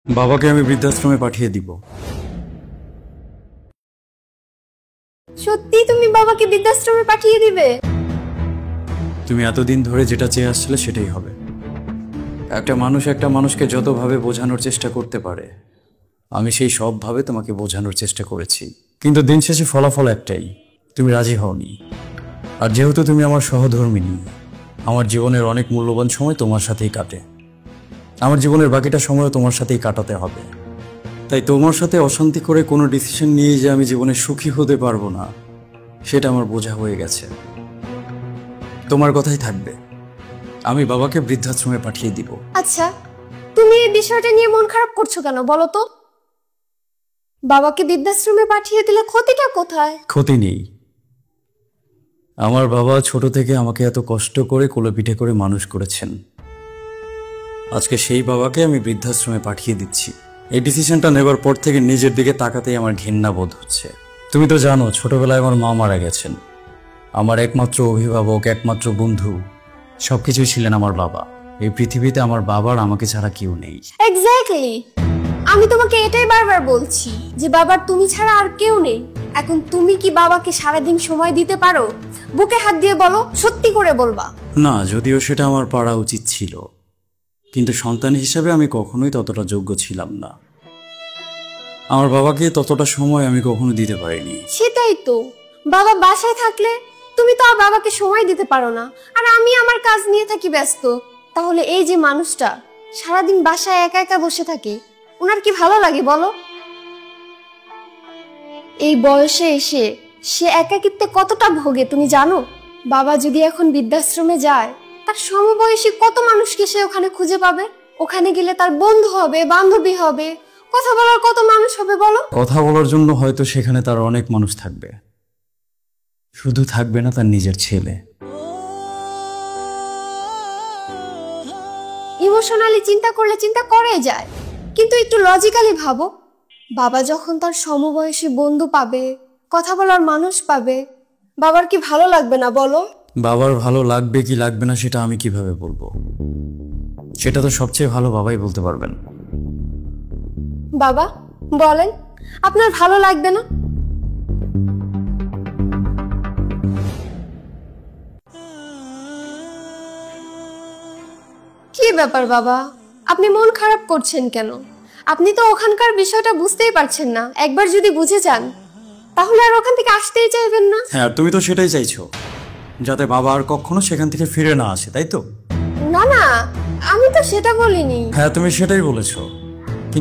বাবাকে আমি বৃদ্ধাশ্রমে পাঠিয়ে দিব। সত্যি তুমি বাবাকে বৃদ্ধাশ্রমে পাঠিয়ে দিবে? তুমি এতদিন ধরে যেটা চেয়ে আসছিলে সেটাই হবে। একটা মানুষকে যতভাবে বোঝানোর চেষ্টা করতে পারে, আমি সেই সবভাবে তোমাকে বোঝানোর চেষ্টা করেছি, কিন্তু দিন শেষে ফলাফল একটাই, তুমি রাজি হওনি। আর যেহেতু তুমি আমার সহধর্মিণী, আমার জীবনের অনেক মূল্যবান সময় তোমার সাথেই কাটে, আমার জীবনের বাকিটা সময়ও তোমার সাথেই কাটাতে হবে। তাই তোমার সাথে অশান্তি করে কোনো ডিসিশন নিয়ে যে আমি জীবনে সুখী হতে পারবো না, সেটা আমার বোঝা হয়ে গেছে। তোমার কথাই থাকবে, আমি বাবাকে বৃদ্ধাশ্রমে পাঠিয়ে দিব। আচ্ছা, তুমি এই বিষয়টা নিয়ে মন খারাপ করছো কেন বলো তো? বাবাকে বৃদ্ধাশ্রমে পাঠিয়ে দিলে ক্ষতিটা কোথায়? ক্ষতি নেই। আমার বাবা ছোট থেকে আমাকে এত কষ্ট করে কোলেপিঠে করে মানুষ করেছেন। আজকে সেই বাবাকে আমি বৃদ্ধাশ্রমে পাঠিয়ে দিচ্ছি। এই ডিসিশনটা নেবার পর থেকে নিজের দিকে তাকাতেই আমার ঘৃণা বোধ হচ্ছে। তুমি তো জানো, ছোটবেলায় আমার মা মারা গেছেন। আমার একমাত্র অভিভাবক, একমাত্র বন্ধু, সবকিছুই ছিলেন আমার বাবা। এই পৃথিবীতে আমার বাবার আমাকে ছাড়া কেউ নেই। এক্স্যাক্টলি, আমি তোমাকে এটাই বারবার বলছি যে বাবার তুমি ছাড়া আর কেউ নেই। এখন তুমি কি বাবাকে সারাদিন সময় দিতে পারো? বুকে হাত দিয়ে বলো, সত্যি করে বলবা। না, যদিও সেটা আমার পারা উচিত ছিল, কিন্তু সন্তান হিসেবে আমি কখনোই ততটা যোগ্য ছিলাম না। আমার বাবাকে ততটা সময় আমি কখনো দিতে পারিনি। সেটাই তো, বাবা বাসায় থাকলে তুমি তো আর বাবাকে সময় দিতে পারো না, আর আমি আমার কাজ নিয়ে থাকি ব্যস্ত। তাহলে এই যে মানুষটা সারাদিন বাসায় একা একা বসে থাকে, ওনার কি ভালো লাগে বলো? এই বয়সে এসে সে একাকিত্বে কতটা ভোগে তুমি জানো? বাবা যদি এখন বৃদ্ধাশ্রমে যায়, তার সমবয়সী কত মানুষকে সে ওখানে খুঁজে পাবে। ওখানে গেলে তার বন্ধু হবে, বান্ধবী হবে, কথা বলার কত মানুষ হবে বলো? কথা বলার জন্য হয়তো সেখানে তার অনেক মানুষ থাকবে, শুধু থাকবে না তার নিজের ছেলে। ইমোশনালি চিন্তা করলে চিন্তা করেই যায়, কিন্তু একটু লজিক্যালি ভাবো। বাবা যখন তার সমবয়সী বন্ধু পাবে, কথা বলার মানুষ পাবে, বাবার কি ভালো লাগবে না বলো? বাবার ভালো লাগবে কি লাগবে না সেটা আমি কিভাবে বলবো? সেটা তো সবচেয়ে ভালো বাবাই বলতে পারবেন। বাবা বলেন, আপনার ভালো লাগবে না? কি ব্যাপার বাবা, আপনি মন খারাপ করছেন কেন? আপনি তো ওখানকার বিষয়টা বুঝতেই পারছেন না। একবার যদি বুঝে যান, তাহলে আর ওখান থেকে আসতেই চাইবেন না। হ্যাঁ, তুমি তো সেটাই চাইছো, যাতে বাবা আর কখনো সেখান থেকে ফিরে না আসে, তাই তো? না না, আমি তো সেটা বলিনি। হ্যাঁ, তুমি সেটাই বলেছো।